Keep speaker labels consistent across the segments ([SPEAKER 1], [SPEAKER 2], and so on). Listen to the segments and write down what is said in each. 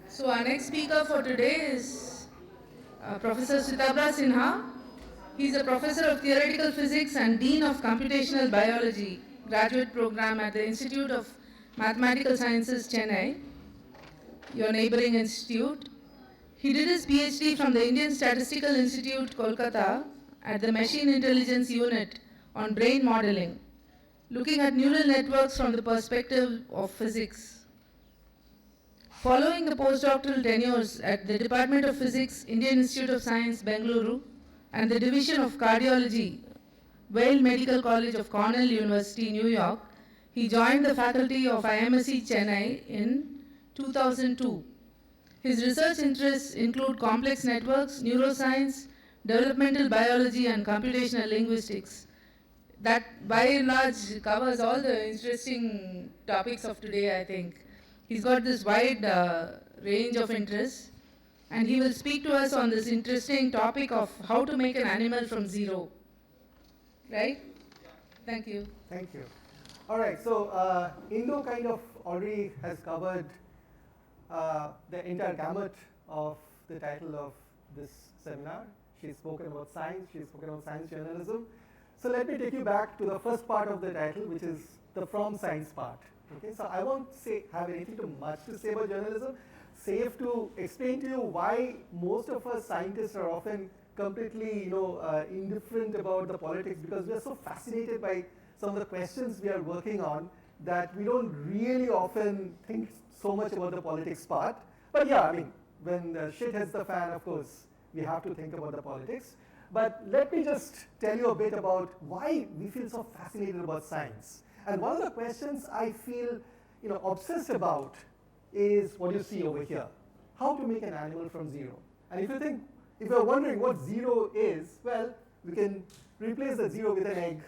[SPEAKER 1] So our next speaker for today is Professor Sitabra Sinha. He is a professor of theoretical physics and dean of computational biology, graduate program at the Institute of Mathematical Sciences, Chennai, your neighboring institute. He did his PhD from the Indian Statistical Institute, Kolkata, at the Machine Intelligence Unit on brain modeling, looking at neural networks from the perspective of physics. Following the postdoctoral tenures at the Department of Physics, Indian Institute of Science, Bengaluru, and the Division of Cardiology, Weill Medical College of Cornell University, New York, he joined the faculty of IMSC Chennai in 2002. His research interests include complex networks, neuroscience, developmental biology, and computational linguistics. That by and large covers all the interesting topics of today, I think. He's got this wide range of interests, and he will speak to us on this interesting topic of how to make an animal from zero. Right? Thank you.
[SPEAKER 2] Thank you. All right, so Indo kind of already has covered the entire gamut of the title of this seminar. She's spoken about science, she's spoken about science journalism. So let me take you back to the first part of the title, which is the from science part. Okay, so I won't have anything too much to say about journalism, save to explain to you why most of us scientists are often completely indifferent about the politics, because we are so fascinated by some of the questions we are working on that we don't really often think so much about the politics part. But yeah, I mean, when the shit hits the fan, of course, we have to think about the politics. But let me just tell you a bit about why we feel so fascinated about science. And one of the questions I feel obsessed about is what you see over here. How to make an animal from zero. And if you're wondering what zero is, well, we can replace the zero with an egg.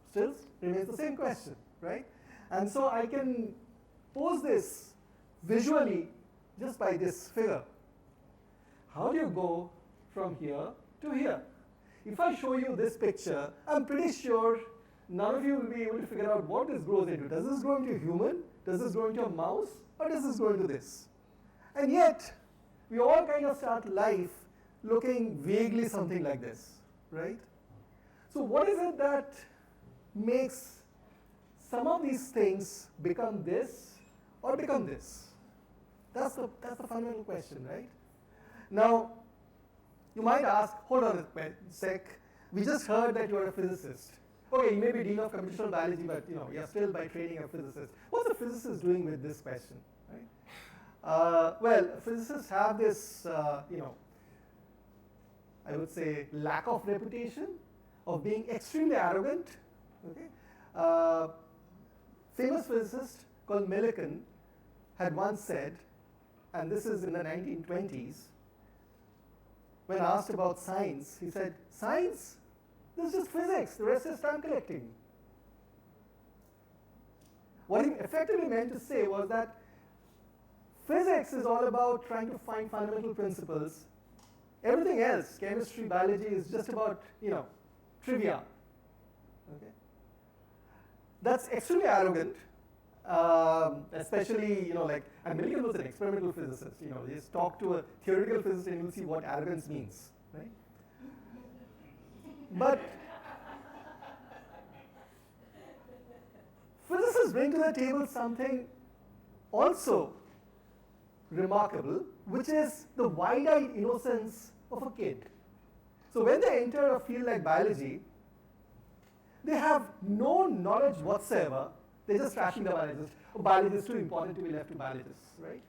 [SPEAKER 2] Still remains the same question, right? And so I can pose this visually just by this figure. How do you go from here to here? If I show you this picture, I'm pretty sure none of you will be able to figure out what this grows into. Does this grow into a human? Does this grow into a mouse? Or does this grow into this? And yet, we all kind of start life looking vaguely something like this, right? So what is it that makes some of these things become this or become this? That's the fundamental question, right? Now, you might ask, hold on a sec, we just heard that you're a physicist. Okay, you may be dean of computational biology, but you're still by training a physicist. What's a physicist doing with this question, right? Well, physicists have this, I would say, lack of reputation of being extremely arrogant. Okay, famous physicist called Millikan had once said, and this is in the 1920s, when asked about science, he said, "Science? This is just physics. The rest is stamp collecting." What he effectively meant to say was that physics is all about trying to find fundamental principles. Everything else, chemistry, biology, is just about, trivia. Okay? That's extremely arrogant, especially, and Millikan was an experimental physicist. Just talk to a theoretical physicist and you'll see what arrogance means, right? But physicists bring to the table something also remarkable, which is the wide-eyed innocence of a kid. So when they enter a field like biology, they have no knowledge whatsoever. They're just trashing the biologists. Oh, biology is too important to be left to biologists, right?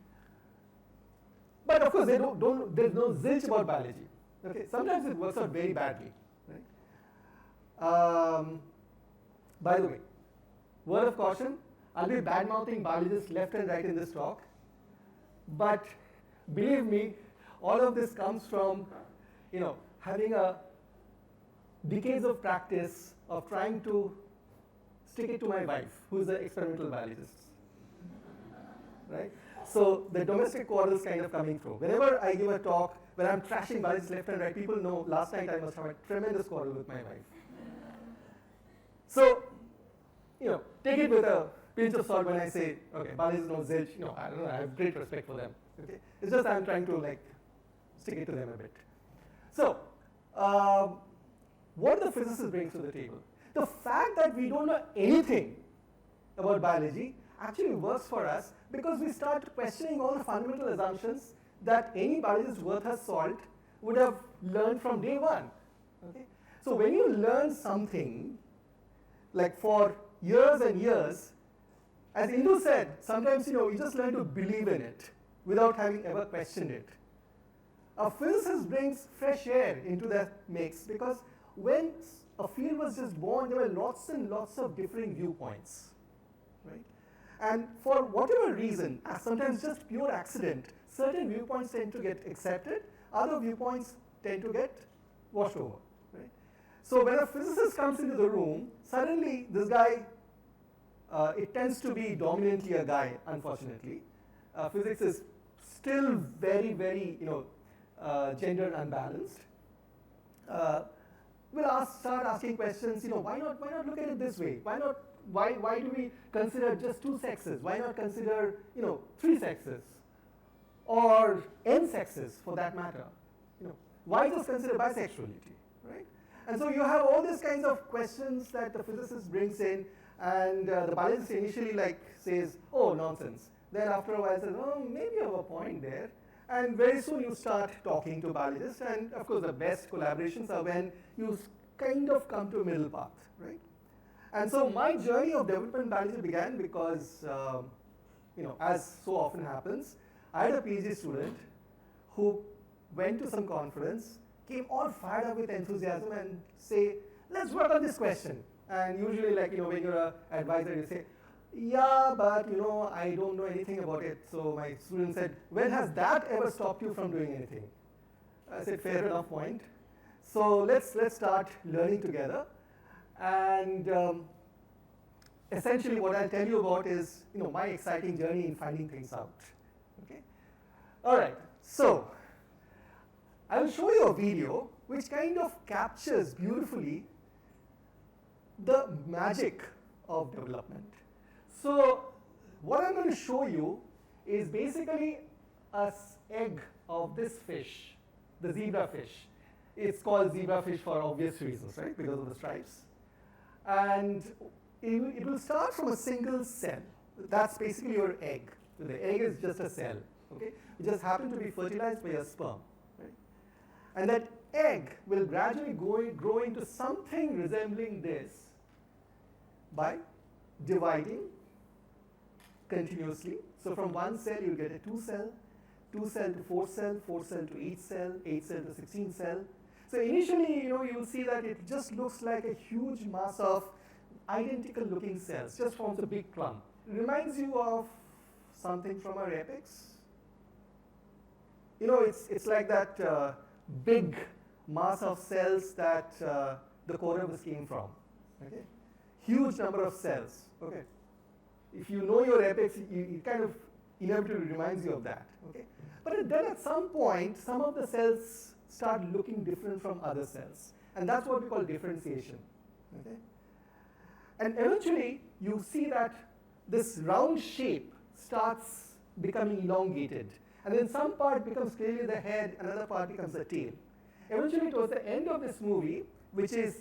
[SPEAKER 2] But of course, there's no zilch about biology. Okay, sometimes it works out very badly, right? By the way, word of caution: I'll be bad-mouthing biologists left and right in this talk. But believe me, all of this comes from, having a decades of practice of trying to stick it to my wife, who's an experimental biologist, right? So the domestic quarrels kind of coming through. Whenever I give a talk where I'm trashing biologists left and right, people know last night I must have a tremendous quarrel with my wife. So, take it with a pinch of salt when I say, okay, biologists know zilch. I don't know, I have great respect for them. Okay? It's just I'm trying to like stick it to them a bit. So, what do the physicists bring to the table? The fact that we don't know anything about biology actually works for us because we start questioning all the fundamental assumptions that any biologist worth her salt would have learned from day one. Okay? So when you learn something, like for years and years, as Indu said, sometimes you just learn to believe in it without having ever questioned it. A physicist brings fresh air into that mix because when a field was just born, there were lots and lots of differing viewpoints, right? And for whatever reason, sometimes just pure accident, certain viewpoints tend to get accepted, other viewpoints tend to get washed over, right? So when a physicist comes into the room, suddenly this guy, it tends to be dominantly a guy, unfortunately. Physics is still very, very, gender unbalanced. We'll start asking questions, why not look at it this way? Why do we consider just two sexes? Why not consider, three sexes? Or n sexes for that matter? Why just consider bisexuality, right? And so you have all these kinds of questions that the physicist brings in, and the biologist initially says, oh, nonsense. Then after a while says, oh, maybe you have a point there. And very soon you start talking to biologists, and of course the best collaborations are when you kind of come to a middle path, right? And so my journey of development biology began because, as so often happens, I had a PhD student who went to some conference, came all fired up with enthusiasm and say, let's work on this question. And usually when you're an advisor, you say, yeah, but I don't know anything about it. So my student said, when has that ever stopped you from doing anything? I said, fair enough point. So let's start learning together. And essentially what I'll tell you about is my exciting journey in finding things out. Okay? All right, so I'll show you a video which kind of captures beautifully the magic of development. So what I'm going to show you is basically an egg of this fish, the zebra fish. It's called zebra fish for obvious reasons, right? Because of the stripes. And it will start from a single cell. That's basically your egg. So the egg is just a cell, okay? It just happens to be fertilized by a sperm, right? And that egg will gradually grow into something resembling this by dividing continuously. So from one cell you get a 2 cell, 2 cell to 4 cell, 4 cell to 8 cell, 8 cell to 16 cell. So initially, you will see that it just looks like a huge mass of identical looking cells, just forms a big clump. It reminds you of something from our epics. It's like that big mass of cells that the Kauravas came from. Okay? Huge number of cells. Okay? If you know your epics, it kind of inevitably reminds you of that. Okay? But then at some point, some of the cells start looking different from other cells. And that's what we call differentiation. Okay? And eventually, you see that this round shape starts becoming elongated. And then some part becomes clearly the head, another part becomes the tail. Eventually, towards the end of this movie, which is,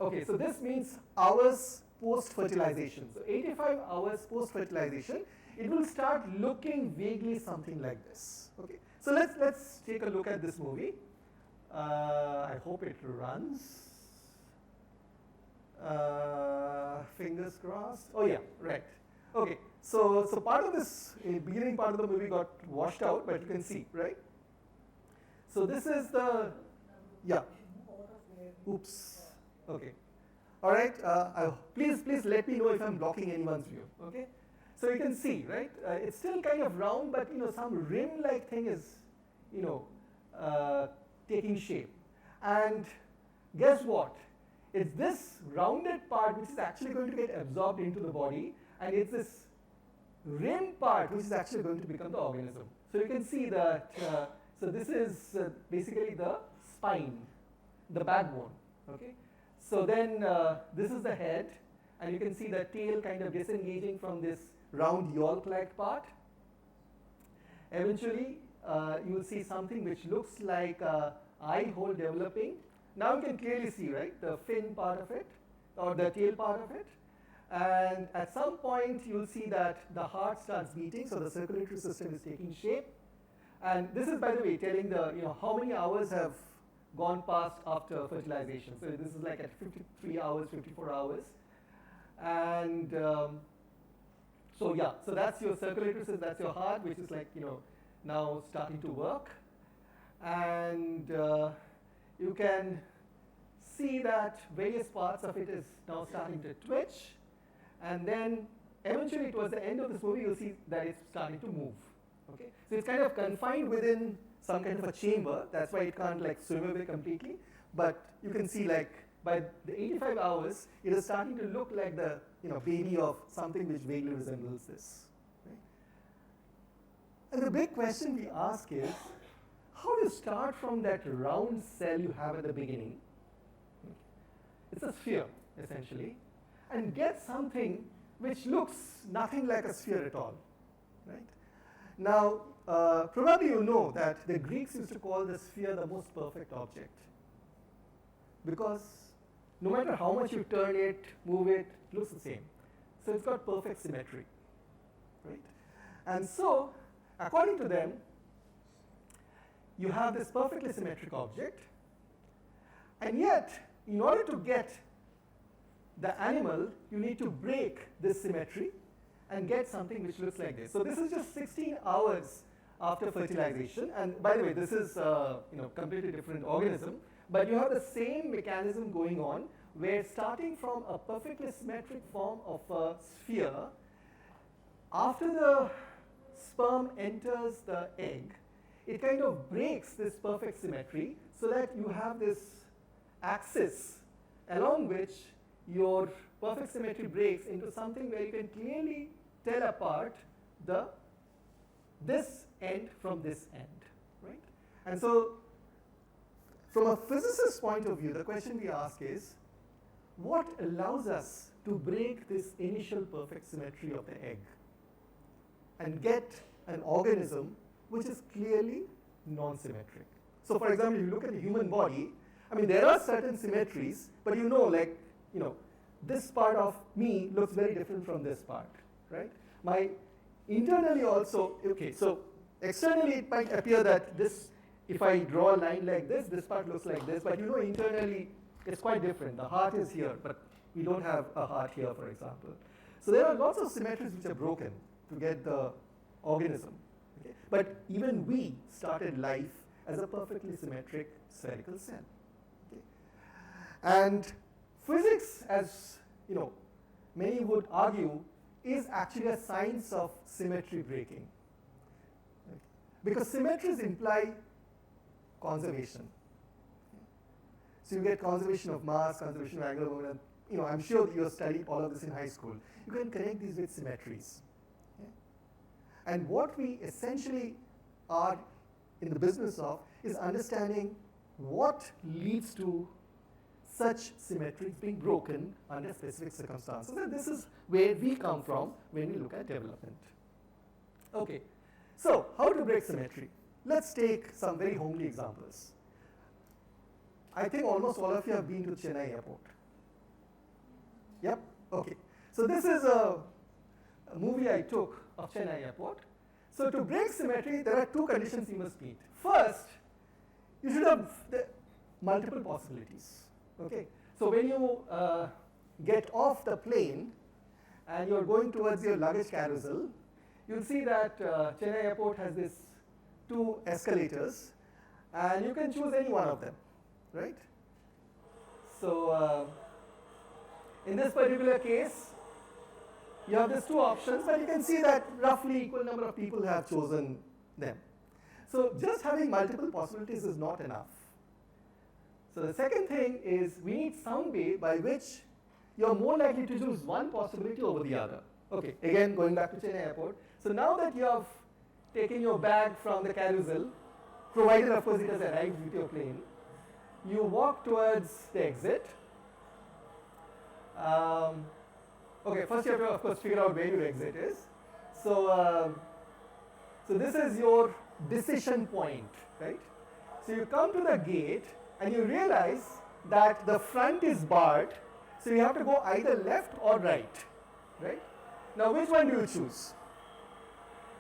[SPEAKER 2] okay, so this means hours post-fertilization. So 85 hours post-fertilization, it will start looking vaguely something like this. Okay, so let's take a look at this movie. I hope it runs. Fingers crossed. Oh yeah, right. Okay, so part of this beginning part of the movie got washed out, but you can see, right? So this is the, yeah. Oops. Okay. All right. Please let me know if I'm blocking anyone's view. Okay. So you can see, right? It's still kind of round, but some rim-like thing is, taking shape. And guess what? It's this rounded part which is actually going to get absorbed into the body, and it's this rim part which is actually going to become the organism. So you can see that, so this is basically the spine, the backbone, okay? So then this is the head, and you can see the tail kind of disengaging from this round yolk-like part. Eventually, you will see something which looks like a eye hole developing. Now you can clearly see, right, the fin part of it, or the tail part of it. And at some point, you'll see that the heart starts beating, so the circulatory system is taking shape. And this is, by the way, telling the, how many hours have gone past after fertilization. So this is like at 53 hours, 54 hours. And so yeah, so that's your circulatory system, that's your heart, which is like, now starting to work. And you can see that various parts of it is now starting to twitch. And then eventually towards the end of this movie, you'll see that it's starting to move. Okay? So it's kind of confined within some kind of a chamber. That's why it can't like swim away completely. But you can see like by the 85 hours, it is starting to look like the baby of something which vaguely resembles this. Right? And the big question we ask is, how do you start from that round cell you have at the beginning? It's a sphere, essentially, and get something which looks nothing like a sphere at all. Right? Now, probably you know that the Greeks used to call the sphere the most perfect object, because no matter how much you turn it, move it, it looks the same. So it's got perfect symmetry. Right? And so, according to them, you have this perfectly symmetric object, and yet, in order to get the animal, you need to break this symmetry and get something which looks like this. So this is just 16 hours after fertilization, and by the way, this is completely different organism, but you have the same mechanism going on, where starting from a perfectly symmetric form of a sphere, after the sperm enters the egg, it kind of breaks this perfect symmetry so that you have this axis along which your perfect symmetry breaks into something where you can clearly tell apart this end from this end, right? And so, from a physicist's point of view, the question we ask is, what allows us to break this initial perfect symmetry of the egg and get an organism which is clearly non-symmetric? So, for example, if you look at the human body, I mean, there are certain symmetries, but this part of me looks very different from this part, right? Internally also, okay, so externally it might appear that this, if I draw a line like this, this part looks like this, but internally it's quite different. The heart is here, but we don't have a heart here, for example. So there are lots of symmetries which are broken to get the organism. Okay? But even we started life as a perfectly symmetric spherical cell. Okay? And physics, as many would argue, is actually a science of symmetry breaking. Okay? Because symmetries imply conservation. So you get conservation of mass, conservation of angular momentum. I'm sure that you have studied all of this in high school. You can connect these with symmetries. Okay? And what we essentially are in the business of is understanding what leads to such symmetries being broken under specific circumstances. And this is where we come from when we look at development. Okay, so how to break symmetry? Let's take some very homely examples. I think almost all of you have been to Chennai airport. Yep, okay. So this is a movie I took of Chennai airport. So to break symmetry, there are two conditions you must meet. First, you should have multiple possibilities. Okay, so when you get off the plane and you're going towards your luggage carousel, you'll see that Chennai airport has these two escalators, and you can choose any one of them, right? So in this particular case, you have these two options, but you can see that roughly equal number of people have chosen them. So just having multiple possibilities is not enough. So the second thing is we need some way by which you're more likely to choose one possibility over the other. Okay, again going back to Chennai airport. So now that you have taken your bag from the carousel, provided of course it has arrived with your plane, you walk towards the exit. Okay, first you have to of course figure out where your exit is. So So this is your decision point, right? So you come to the gate and you realize that the front is barred, so you have to go either left or right, right? Now which one do you choose?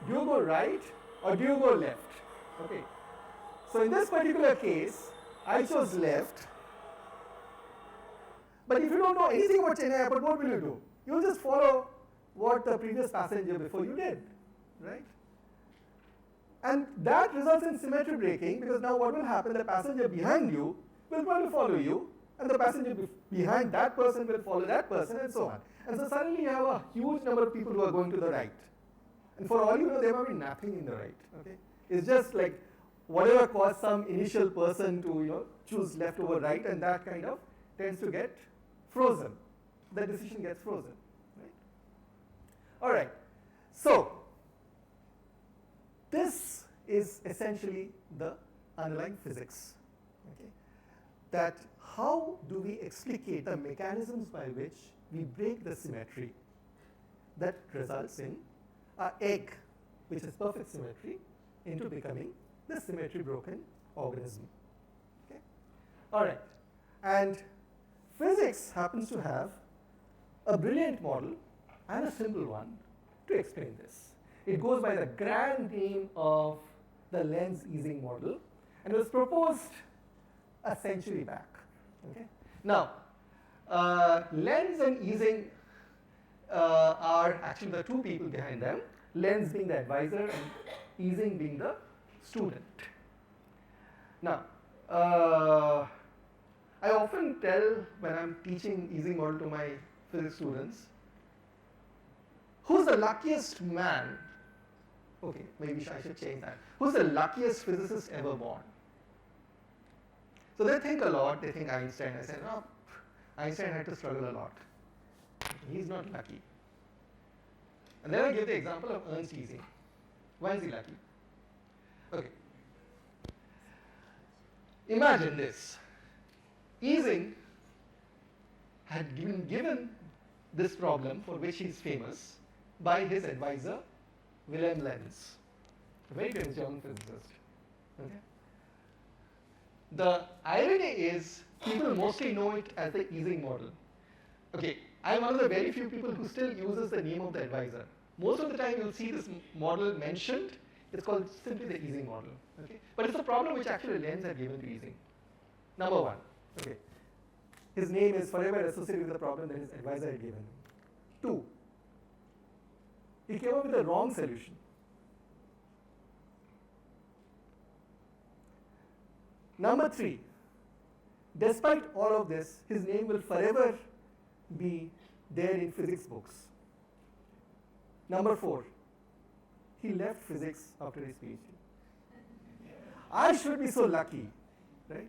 [SPEAKER 2] Do you go right or do you go left? Okay. So in this particular case, I chose left. But if you don't know anything about Chennai Airport, what will you do? You will just follow what the previous passenger before you did, right? And that results in symmetry breaking, because now what will happen, the passenger behind you will probably follow you, and the passenger behind that person will follow that person, and so on. And so suddenly you have a huge number of people who are going to the right. And for all you know, there might be nothing in the right. Okay? It's just like whatever caused some initial person to choose left over right, and that kind of tends to get frozen. The decision gets frozen. Right? All right. So this is essentially the underlying physics. Okay? That how do we explicate the mechanisms by which we break the symmetry that results in an egg, which is perfect symmetry, into becoming the symmetry broken organism. Okay? All right. And physics happens to have a brilliant model and a simple one to explain this. It goes by the grand name of the lens-easing model, and it was proposed a century back. Okay? Now, Lenz and Ising are actually the two people behind them, Lenz being the advisor and Ising being the student. Now, I often tell when I'm teaching Ising model to my physics students, who's the luckiest man? Okay, maybe I should change that. Who's the luckiest physicist ever born? So they think a lot, they think Einstein. I said, oh, Einstein had to struggle a lot. He's not lucky. And then I give the example of Ernst Ising. Why is he lucky? Okay. Imagine this. Ising had been given this problem for which he is famous by his advisor, Wilhelm Lenz, a very famous German physicist. Okay? The irony is, people mostly know it as the Ising model. Okay, I'm one of the very few people who still uses the name of the advisor. Most of the time you'll see this model mentioned, it's called simply the Ising model. Okay? But it's a problem which actually Lenz had given to Ising. Number one, okay. His name is forever associated with the problem that his advisor had given him. Two, he came up with the wrong solution. Number three, despite all of this, his name will forever be there in physics books. Number four, he left physics after his PhD. I should be so lucky, right?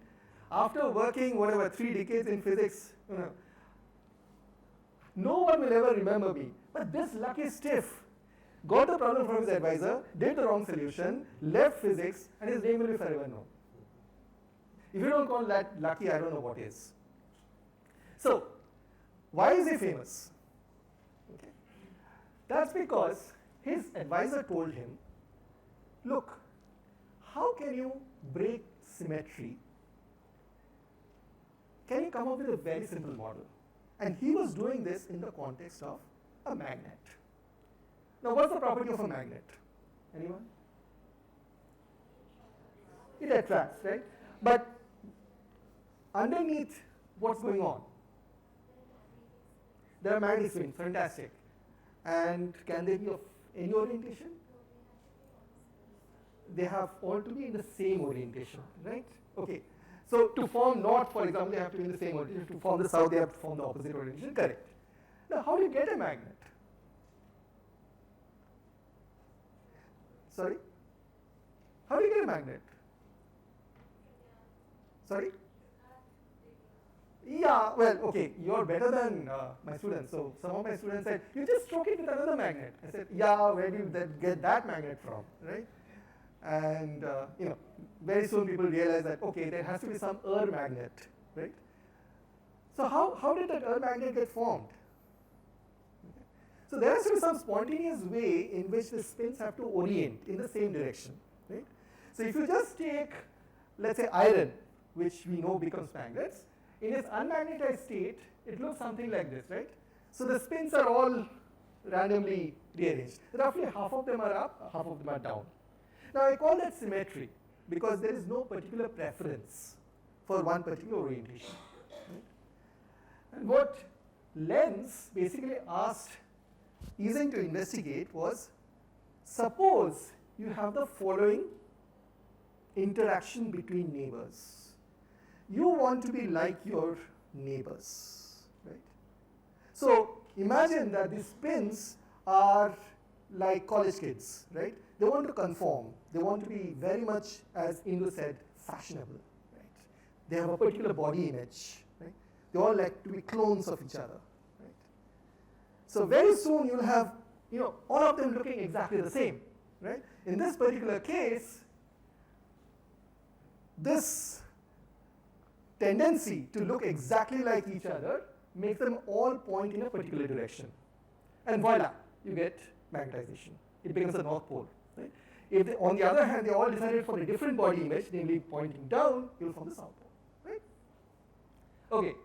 [SPEAKER 2] After working, 3 decades in physics, no one will ever remember me. But this lucky stiff got the problem from his advisor, did the wrong solution, left physics, and his name will be forever known. If you don't call that lucky, I don't know what is. So, why is he famous? Okay. That's because his advisor told him, look, how can you break symmetry? Can you come up with a very simple model? And he was doing this in the context of a magnet. Now, what's the property of a magnet? Anyone? It attracts, right? But underneath, what's going on? There are magnetic fields, fantastic. And can they be of any orientation? They have all to be in the same orientation, right? Okay. So to form north, for example, they have to be in the same orientation. To form the south, they have to form the opposite orientation. Correct. Now, how do you get a magnet? Sorry? How do you get a magnet? Sorry? Yeah, well, okay, you're better than my students. So some of my students said, you just stroke it with another magnet. I said, yeah, where do you get that magnet from, right? And very soon people realize that, okay, there has to be some magnet, right? So how did that magnet get formed? Okay. So there has to be some spontaneous way in which the spins have to orient in the same direction, right? So if you just take, let's say, iron, which we know becomes magnets, in its unmagnetized state, it looks something like this, right? So the spins are all randomly rearranged. Roughly half of them are up, half of them are down. Now I call that symmetry because there is no particular preference for one particular orientation. Right? And what Lenz basically asked Ising to investigate was, suppose you have the following interaction between neighbors. You want to be like your neighbors, right? So imagine that these spins are like college kids, right? They want to conform. They want to be very much, as Indu said, fashionable, right? They have a particular body image, right? They all like to be clones of each other, right? So very soon you'll have, all of them looking exactly the same, right? In this particular case, this tendency to look exactly like each other makes them all point in a particular direction. And voila, you get magnetization. It becomes a North Pole. Right? If they, on the other hand, they all decided for a different body image, namely pointing down, you'll form the South Pole. Right? Okay.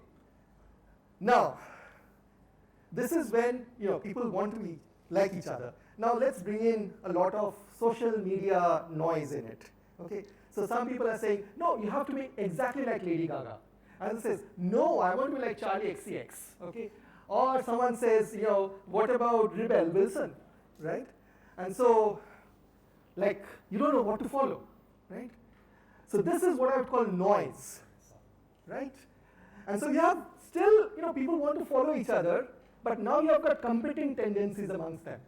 [SPEAKER 2] Now, this is when people want to be like each other. Now let's bring in a lot of social media noise in it. Okay. So some people are saying, no, you have to be exactly like Lady Gaga. Others says, no, I want to be like Charlie XCX. Okay. Or someone says, what about Rebel Wilson, right? And so, like, you don't know what to follow, right? So this is what I would call noise, right? And so you have still, people want to follow each other, but now you have got competing tendencies amongst them.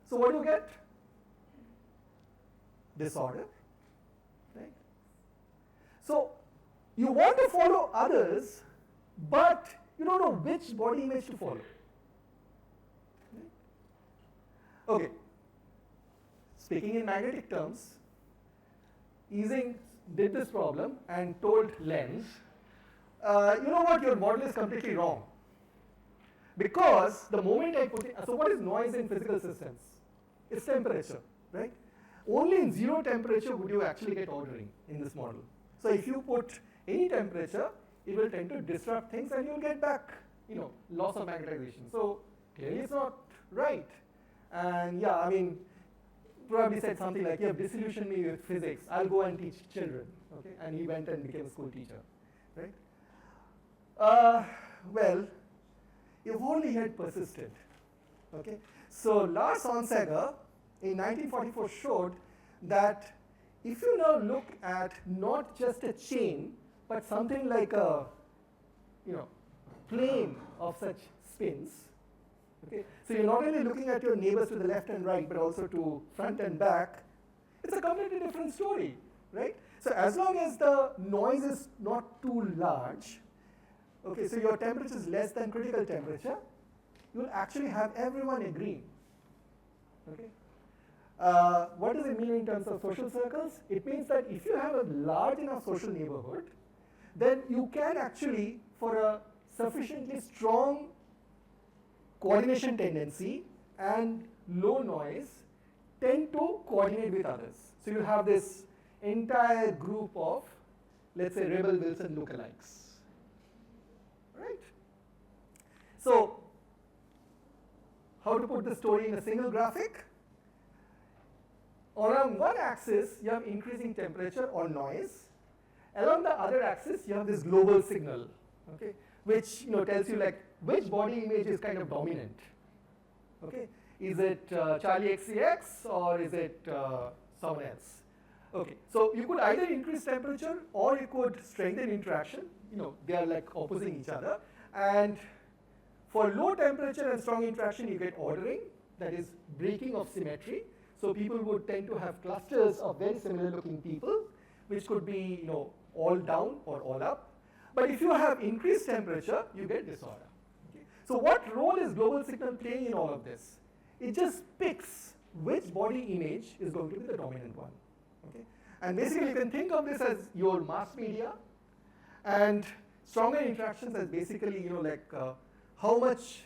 [SPEAKER 2] So what do you get? Disorder, right? So you want to follow others, but you don't know which body image to follow. Okay. Speaking in magnetic terms, Ising did this problem and told Lenz, you know what, your model is completely wrong. Because the moment I put it, so what is noise in physical systems? It's temperature, right? Only in zero temperature would you actually get ordering in this model. So if you put any temperature, it will tend to disrupt things and you'll get back, loss of magnetization. So clearly it's not right. And yeah, I mean, probably said something like, you have disillusioned me with physics, I'll go and teach children. Okay? And he went and became a school teacher, right? Well, if only he had persisted. Okay? So Lars Onsager in 1944 showed that if you now look at not just a chain, but something like a plane of such spins, okay? So you're not only looking at your neighbors to the left and right, but also to front and back, it's a completely different story, right? So as long as the noise is not too large, okay, so your temperature is less than critical temperature, you'll actually have everyone agreeing, okay? What does it mean in terms of social circles? It means that if you have a large enough social neighborhood, then you can actually, for a sufficiently strong coordination tendency and low noise, tend to coordinate with others. So you have this entire group of, let's say, Rebel Wilson lookalikes, right? So how to put the story in a single graphic? Along one axis, you have increasing temperature or noise. Along the other axis, you have this global signal, okay, which tells you like which body image is kind of dominant. Okay, is it Charlie XCX or is it someone else? Okay, so you could either increase temperature or you could strengthen interaction. They are like opposing each other. And for low temperature and strong interaction, you get ordering, that is breaking of symmetry. So people would tend to have clusters of very similar looking people, which could be all down or all up. But if you have increased temperature, you get disorder. Okay. So what role is global signal playing in all of this? It just picks which body image is going to be the dominant one. Okay. And basically you can think of this as your mass media, and stronger interactions as basically like how much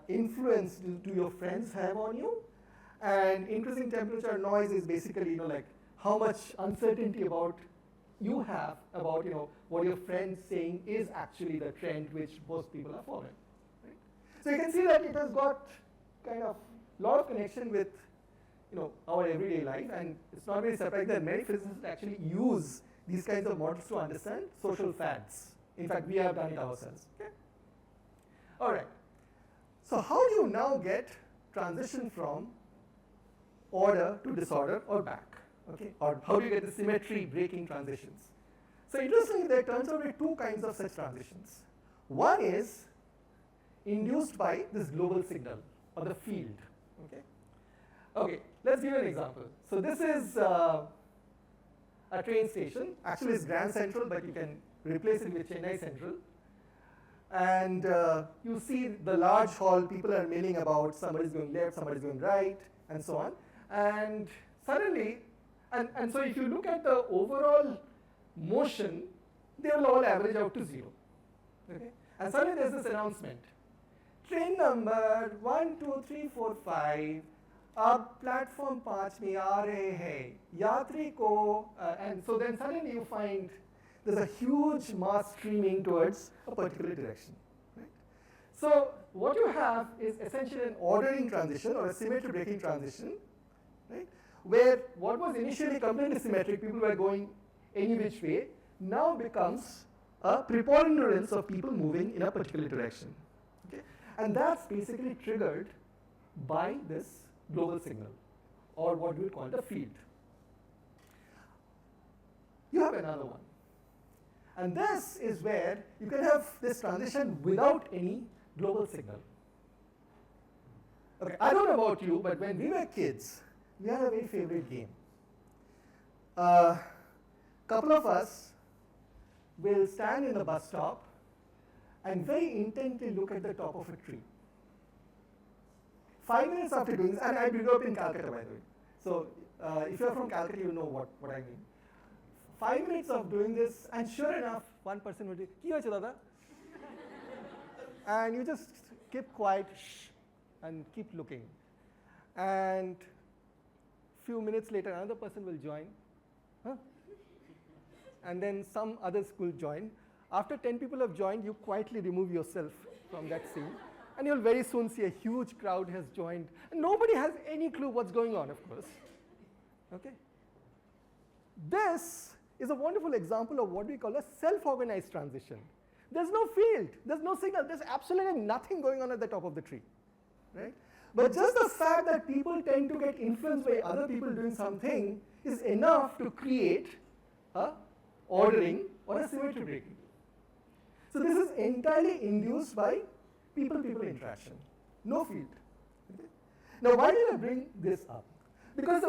[SPEAKER 2] influence do your friends have on you? And increasing temperature noise is basically, like how much uncertainty about you have about, what your friend's saying is actually the trend which most people are following. Right? So you can see that it has got kind of a lot of connection with, our everyday life, and it's not very surprising that many physicists actually use these kinds of models to understand social fads. In fact, we have done it ourselves. Okay? All right. So how do you now get transition from order to disorder or back? Okay? Or how do you get the symmetry breaking transitions? So interestingly, there turns out to be two kinds of such transitions. One is induced by this global signal or the field. Okay? Okay, let's give you an example. So this is a train station. Actually, it's Grand Central, but you can replace it with Chennai Central. And you see the large hall, people are milling about, somebody's going left, somebody's going right, and so on. And suddenly, and so if you look at the overall motion, they will all average out to 0. Okay? And suddenly there's this announcement. Train number 1, 2, 3, 4, 5, अब platform 5 में आ रहे हैं यात्री को and so then suddenly you find there's a huge mass streaming towards a particular direction. Right? So what you have is essentially an ordering transition or a symmetry breaking transition, right? Where what was initially completely symmetric, people were going any which way, now becomes a preponderance of people moving in a particular direction. Okay? And that's basically triggered by this global signal, or what we would call the field. You have another one. And this is where you can have this transition without any global signal. Okay, I don't know about you, but when we were kids, we had a very favorite game. Couple of us will stand in the bus stop and very intently look at the top of a tree. 5 minutes after doing this, and I grew up in Calcutta, by the way. So if you're from Calcutta, you know what I mean. 5 minutes of doing this, and sure enough, one person will do, "Ki hoche dada?" And you just keep quiet, shh, and keep looking. And few minutes later, another person will join. Huh? And then some others will join. After 10 people have joined, you quietly remove yourself from that scene. And you'll very soon see a huge crowd has joined. And nobody has any clue what's going on, of course. Okay? This is a wonderful example of what we call a self-organized transition. There's no field, there's no signal, there's absolutely nothing going on at the top of the tree. Right? But just the fact that people tend to get influenced by other people doing something is enough to create a ordering or a symmetry breaking. So this is entirely induced by people-people interaction, no field. Okay? Now, why did I bring this up? Because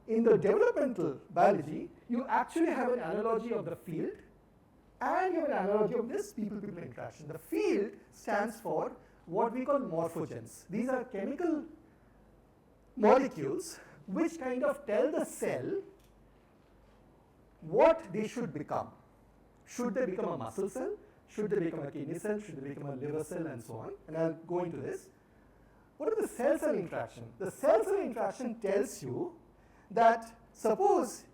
[SPEAKER 2] in the developmental biology, you actually have an analogy of the field and you have an analogy of this people-people interaction. The field stands for what we call morphogens. These are chemical molecules which kind of tell the cell what they should become. Should they become a muscle cell? Should they become a kidney cell? Should they become a liver cell? And so on. And I'll go into this. What is the cell-cell interaction? The cell-cell interaction tells you that suppose,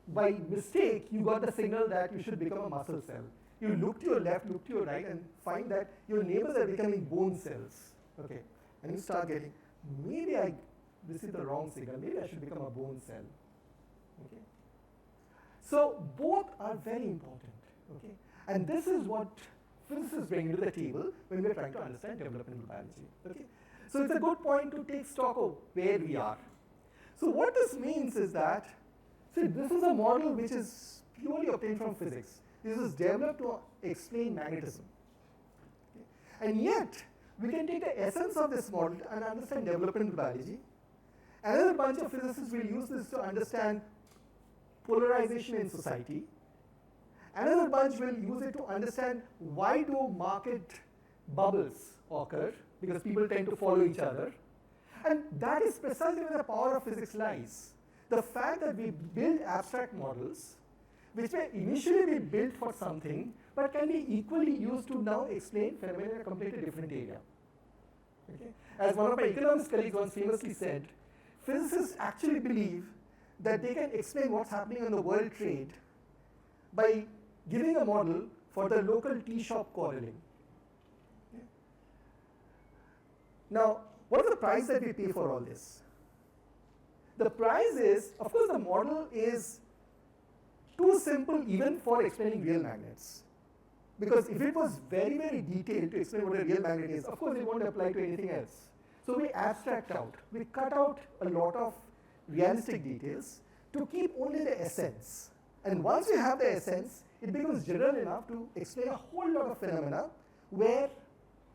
[SPEAKER 2] by mistake, you got the signal that you should become a muscle cell. You look to your left, look to your right, and find that your neighbors are becoming bone cells. Okay, and you start getting, maybe this is the wrong signal. Maybe I should become a bone cell. Okay, so both are very important. Okay, and this is what physicists bring to the table when we're trying to understand developmental biology. Okay, so it's a good point to take stock of where we are. So what this means is that, see, this is a model which is purely obtained from physics. This is developed to explain magnetism. Okay? And yet, we can take the essence of this model and understand developmental biology. Another bunch of physicists will use this to understand polarization in society. Another bunch will use it to understand why do market bubbles occur, because people tend to follow each other. And that is precisely where the power of physics lies. The fact that we build abstract models which may initially be built for something, but can be equally used to now explain phenomena in a completely different area. Okay? As one of my economics colleagues once famously said, physicists actually believe that they can explain what's happening in the world trade by giving a model for the local tea shop quarreling. Okay? Now, what is the price that we pay for all this? The price is, of course, the model is too simple even for explaining real magnets. Because if it was very, very detailed to explain what a real magnet is, of course it won't apply to anything else. So we abstract out. We cut out a lot of realistic details to keep only the essence. And once we have the essence, it becomes general enough to explain a whole lot of phenomena where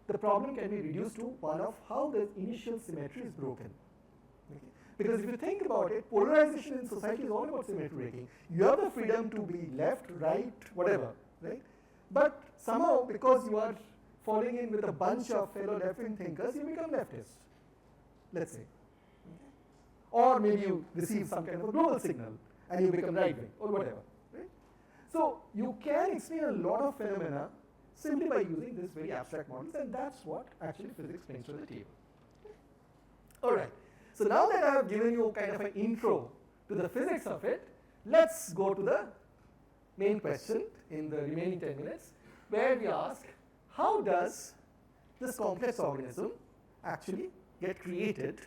[SPEAKER 2] the problem can be reduced to one of how the initial symmetry is broken. Okay? Because if you think about it, polarization in society is all about symmetry breaking. You have the freedom to be left, right, whatever, right? But somehow, because you are falling in with a bunch of fellow left-wing thinkers, you become leftist, let's say. Okay? Or maybe you receive some kind of a global signal and you become right-wing or whatever. Right? So you can explain a lot of phenomena simply by using these very abstract models, and that's what actually physics brings to the table. All right. So now that I have given you kind of an intro to the physics of it, let's go to the main question in the remaining 10 minutes, where we ask, how does this complex organism actually get created?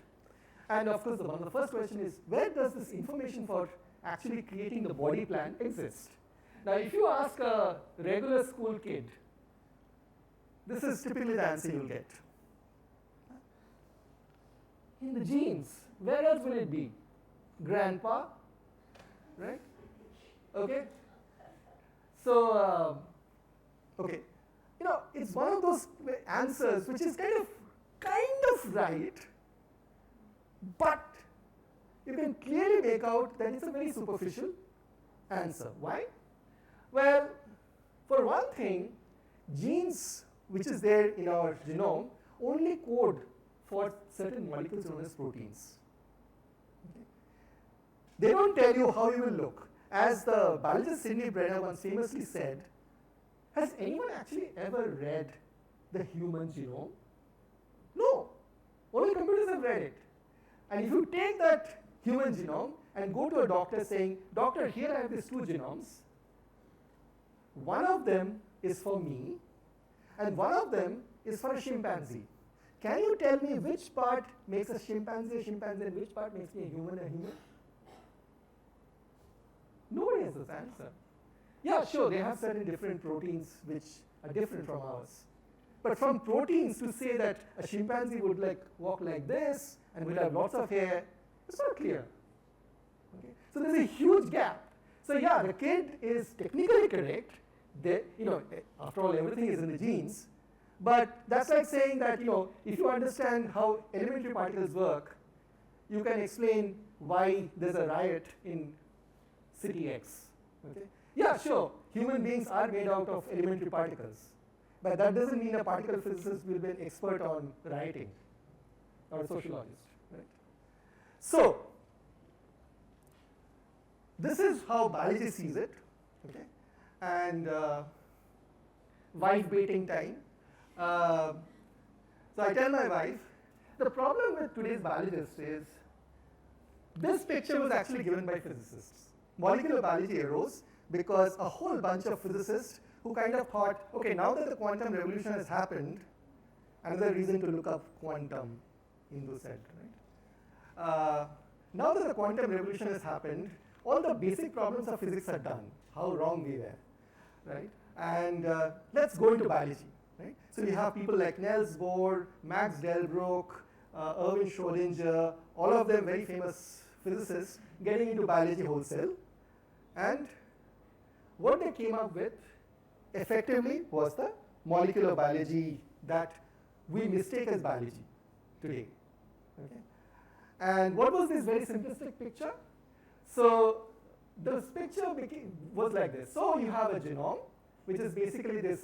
[SPEAKER 2] And of course, one of the first question is, where does this information for actually creating the body plan exist? Now, if you ask a regular school kid, this is typically the answer you'll get. In the genes, where else will it be? Grandpa, right? Okay. So, okay, you know, it's one of those answers which is kind of right, but you can clearly make out that it's a very superficial answer. Why? Well, for one thing, genes which is there in our genome only code for certain molecules known as proteins. Okay? They don't tell you how you will look. As the biologist Sidney Brenner once famously said, has anyone actually ever read the human genome? No. Only computers have read it. And if you take that human genome and go to a doctor saying, doctor, here I have these two genomes. One of them is for me, and one of them is for a chimpanzee. Can you tell me which part makes a chimpanzee, and which part makes me a human? Nobody has this answer. Yeah, sure, they have certain different proteins which are different from ours. But from proteins to say that a chimpanzee would walk like this and will have lots of hair, it's not clear. Okay? So there's a huge gap. So yeah, the kid is technically correct. After all, everything is in the genes. But that's like saying that, if you understand how elementary particles work, you can explain why there's a riot in city X. Okay? Yeah, sure, human beings are made out of elementary particles. But that doesn't mean a particle physicist will be an expert on rioting or a sociologist. Right? So, this is how biology sees it. Okay? And wife baiting time. So I tell my wife, the problem with today's biologists is this picture was actually given by physicists. Molecular biology arose because a whole bunch of physicists who kind of thought, okay, now that the quantum revolution has happened, another reason to look up quantum, Hindu said, right? Now that the quantum revolution has happened, all the basic problems of physics are done. How wrong we were, right? And let's go into biology. Right? So we have people like Niels Bohr, Max Delbruck, Erwin Schrödinger, all of them very famous physicists getting into biology wholesale. And what they came up with effectively was the molecular biology that we mistake as biology today. Okay? And what was this very simplistic picture? So this picture was like this. So you have a genome, which is basically this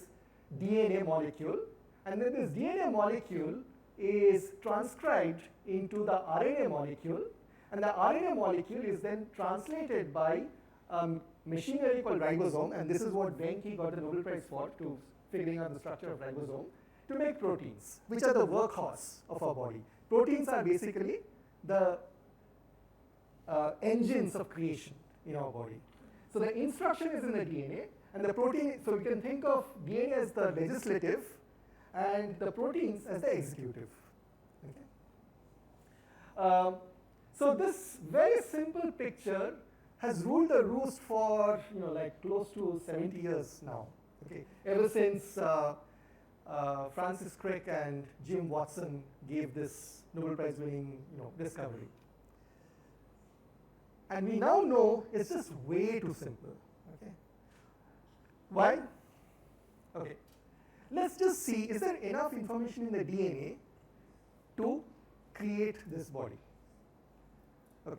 [SPEAKER 2] DNA molecule, and then this DNA molecule is transcribed into the RNA molecule, and the RNA molecule is then translated by machinery called ribosome, and this is what Venki got the Nobel Prize for, to figuring out the structure of ribosome, to make proteins, which are the workhorse of our body. Proteins are basically the engines of creation in our body. So the instruction is in the DNA, and the protein, so we can think of DNA as the legislative and the proteins as the executive. Okay? So this very simple picture has ruled the roost for like close to 70 years now. Okay, ever since Francis Crick and Jim Watson gave this Nobel Prize winning discovery. And we now know it's just way too simple. Okay. Why? Okay. Let's just see, is there enough information in the DNA to create this body? Okay.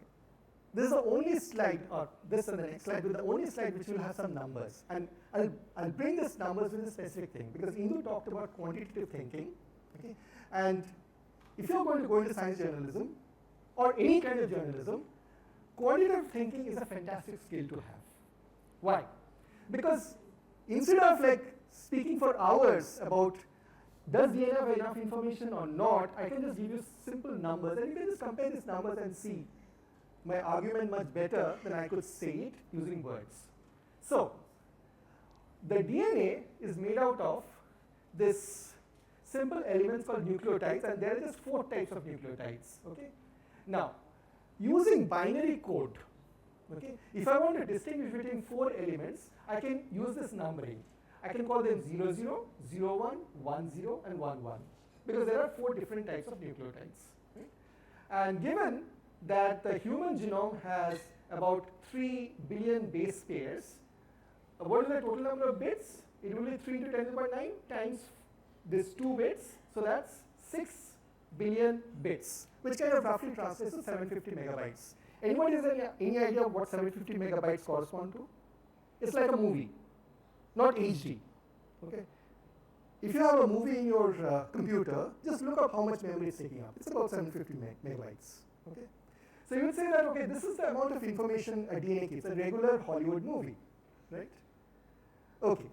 [SPEAKER 2] This is the only slide, or this and the next slide, the only slide which will have some numbers. And I'll bring these numbers with a specific thing, because Indu talked about quantitative thinking. Okay? And if you're going to go into science journalism, or any kind of journalism, quantitative thinking is a fantastic skill to have. Why? Because instead of like speaking for hours about does DNA have enough information or not, I can just give you simple numbers, and you can just compare these numbers and see my argument much better than I could say it using words. So, the DNA is made out of this simple elements called nucleotides, and there are just 4 types of nucleotides. Okay? Now, using binary code, okay, if I want to distinguish between 4 elements, I can use this numbering. I can call them 00, 01, 10, and 11, because there are 4 different types of nucleotides. Right? And given that the human genome has about 3 billion base pairs, what is the total number of bits? It will be 3 to 10 to the power 9 times this 2 bits, so that's 6 billion bits, which kind of roughly translates to 750 megabytes. Anybody has any idea what 750 megabytes correspond to? It's like a movie, not HD. Okay? If you have a movie in your computer, just look up how much memory it's taking up. It's about 750 megabytes. Okay? So you would say that, okay, this is the amount of information a DNA keeps, a regular Hollywood movie, right? Okay.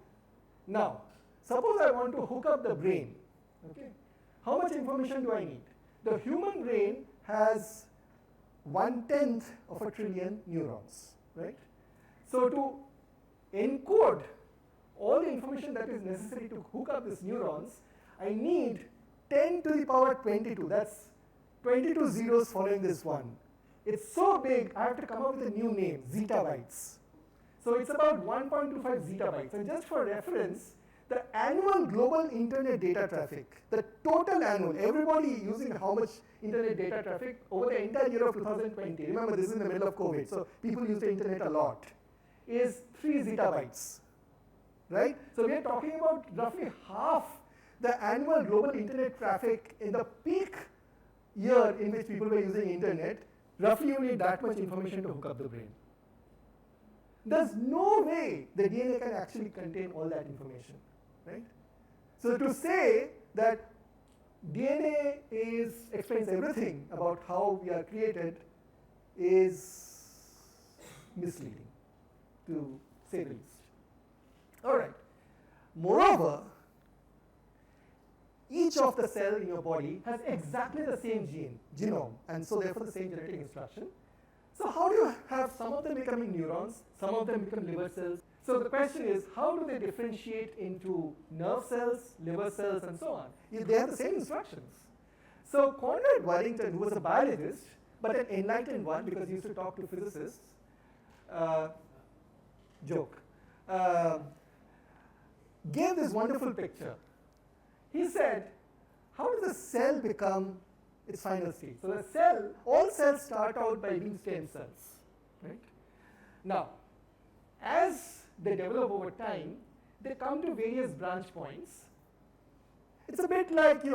[SPEAKER 2] Now, suppose I want to hook up the brain. Okay? How much information do I need? The human brain has 1/10 of a trillion neurons, right? So to encode all the information that is necessary to hook up these neurons, I need 10 to the power 22. That's 22 zeros following this one. It's so big, I have to come up with a new name, zettabytes. So it's about 1.25 zettabytes. And just for reference, the annual global internet data traffic, the total annual, everybody using how much internet data traffic over the entire year of 2020, remember this is in the middle of COVID, so people use the internet a lot, is 3 zettabytes, right? So we are talking about roughly half the annual global internet traffic in the peak year in which people were using internet. Roughly you need that much information to hook up the brain. There's no way the DNA can actually contain all that information, right? So to say that DNA explains everything about how we are created is misleading, to say the least. All right. Moreover, each of the cells in your body has exactly the same genome, and so therefore the same genetic instruction. So how do you have some of them becoming neurons, some of them become liver cells? So the question is, how do they differentiate into nerve cells, liver cells, and so on? They have the same instructions. So Conrad Worthington, who was a biologist, but an enlightened one because he used to talk to physicists, gave this wonderful picture. He said, how does a cell become its final state? So the cell, all cells start out by being stem cells, right? Now, as they develop over time, they come to various branch points. It's a bit like,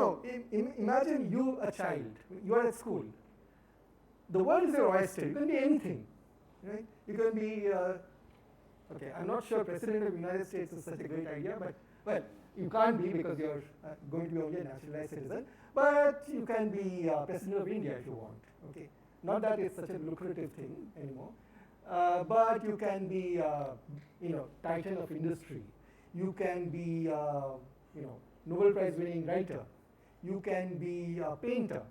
[SPEAKER 2] imagine you a child, you are at school. The world is your oyster, you can be anything, right? You can be, okay, I'm not sure President of the United States is such a great idea, but, well, you can't be because you're going to be only a naturalized citizen, but you can be President of India if you want, okay? Not that it's such a lucrative thing anymore. but you can be, titan of industry. You can be, Nobel Prize winning writer. You can be a painter,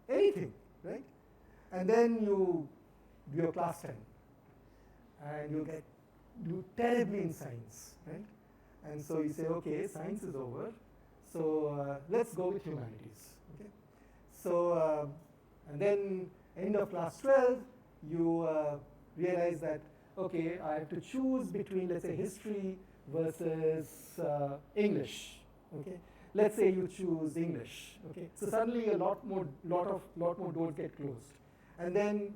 [SPEAKER 2] anything, right? And then you do your class 10, and you do terribly in science, right? And so you say, okay, science is over, so let's go with humanities, okay? So, and then end of class 12, you realize that, okay, I have to choose between, let's say, history versus English, okay? Let's say you choose English, okay? So suddenly a lot more doors get closed. And then,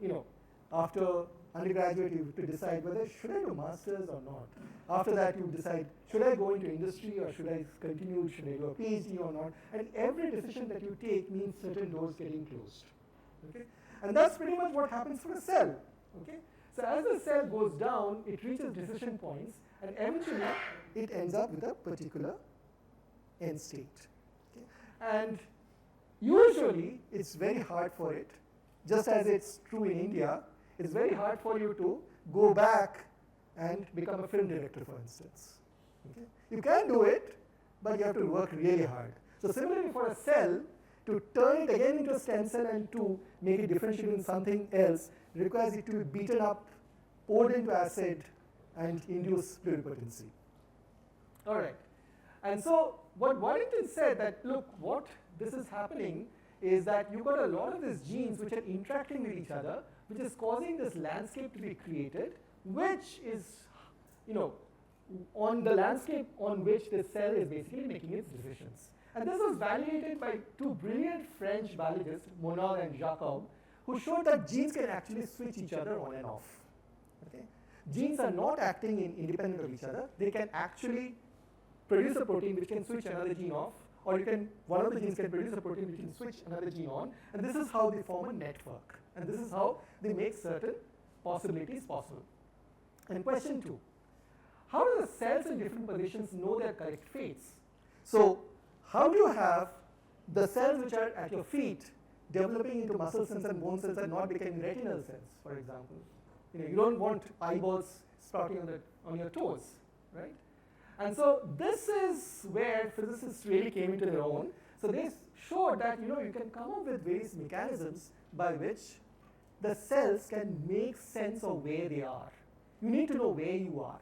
[SPEAKER 2] after undergraduate, you have to decide whether should I do masters or not. After that, you decide, should I go into industry or should I continue, should I do a PhD or not? And every decision that you take means certain doors getting closed, okay? And that's pretty much what happens for a cell, okay? So as the cell goes down, it reaches decision points, and eventually it ends up with a particular end state, okay? And usually it's very hard for it, just as it's true in India, it's very hard for you to go back and become a film director, for instance. Okay? You can do it, but you have to work really hard. So similarly for a cell, to turn it again into a stem cell and to make it differentiate in something else requires it to be beaten up, poured into acid, and induce pluripotency. All right. And so what Waddington said that, look, what this is happening is that you've got a lot of these genes which are interacting with each other, which is causing this landscape to be created, which is, on the landscape on which the cell is basically making its decisions. And this was validated by two brilliant French biologists, Monod and Jacob, who showed that genes can actually switch each other on and off. Okay? Genes are not acting independent of each other. They can actually produce a protein which can switch another gene off, or one of the genes can produce a protein which can switch another gene on, and this is how they form a network. And this is how they make certain possibilities possible. And question 2, how do the cells in different positions know their correct fates? So how do you have the cells which are at your feet developing into muscle cells and bone cells and not becoming retinal cells, for example? You don't want eyeballs sprouting on your toes, right? And so this is where physicists really came into their own. So they showed that you can come up with various mechanisms by which the cells can make sense of where they are. You need to know where you are.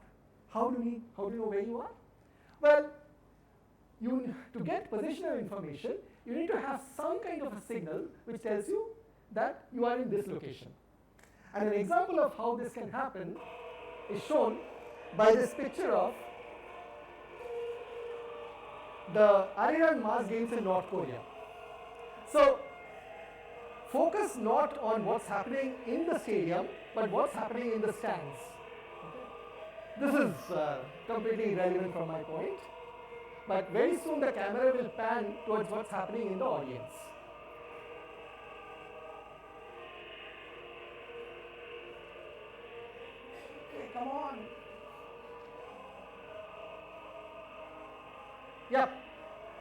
[SPEAKER 2] How do you know where you are? Well, to get positional information, you need to have some kind of a signal which tells you that you are in this location. And an example of how this can happen is shown by this picture of the Arirang Mass Games in North Korea. So focus not on what's happening in the stadium, but what's happening in the stands. Okay? This is completely irrelevant from my point, but very soon the camera will pan towards what's happening in the audience. Okay, come on. Yep.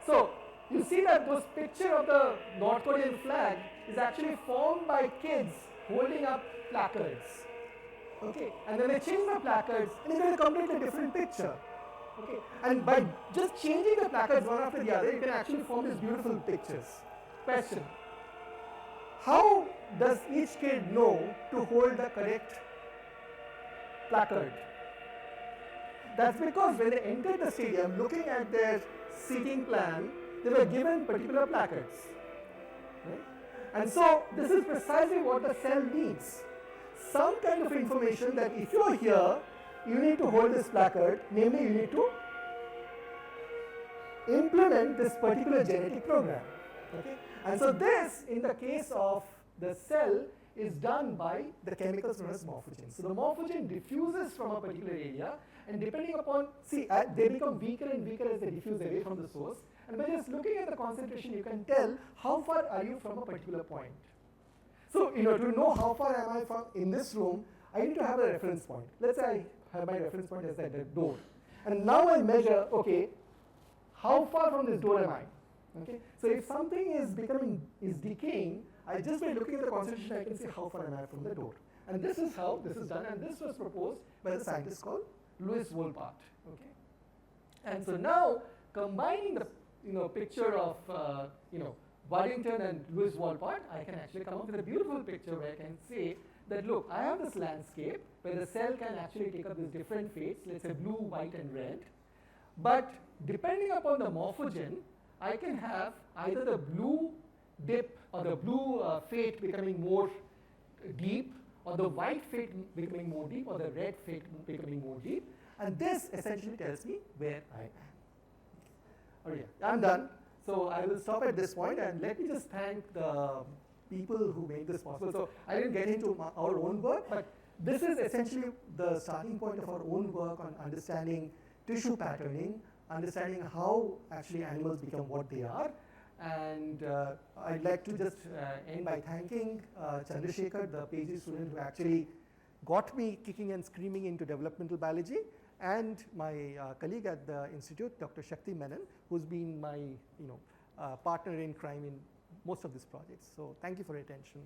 [SPEAKER 2] So you see that this picture of the North Korean flag is actually formed by kids holding up placards. Okay, and then they change the placards and you get a completely different picture. Okay, and by just changing the placards one after the other, you can actually form these beautiful pictures. Question: how does each kid know to hold the correct placard? That's because when they entered the stadium, looking at their seating plan, they were given particular placards. Right? And so this is precisely what the cell needs. Some kind of information that if you're here, you need to hold this placard, namely you need to implement this particular genetic program. Okay? And so this, in the case of the cell, is done by the chemicals known as morphogens. So the morphogen diffuses from a particular area, and depending upon, they become weaker and weaker as they diffuse away from the source, and by just looking at the concentration, you can tell how far are you from a particular point. So, to know how far am I from in this room, I need to have a reference point. Let's say I have my reference point as at the door. And now I measure, okay, how far from this door am I? Okay? So if something is decaying, just by looking at the concentration, I can see how far am I from the door. And this is how this is done, and this was proposed by the scientist called Louis Wolpart. Okay? And so now, combining the picture of Waddington and Louis Wolpart, I can actually come up with a beautiful picture where I can say that, look, I have this landscape where the cell can actually take up these different fates, let's say blue, white, and red. But depending upon the morphogen, I can have either the blue dip or the blue fate becoming more deep, or the white fate becoming more deep, or the red fate becoming more deep. And this essentially tells me where I am. Okay, I'm done. So I will stop at this point, and let me just thank the people who made this possible. So I didn't get into our own work, but this is essentially the starting point of our own work on understanding tissue patterning, understanding how actually animals become what they are. And I'd like to just end by thanking Chandrasekhar, the PhD student who actually got me kicking and screaming into developmental biology, and my colleague at the institute, Dr. Shakti Menon, who's been my partner in crime in most of these projects. So thank you for your attention.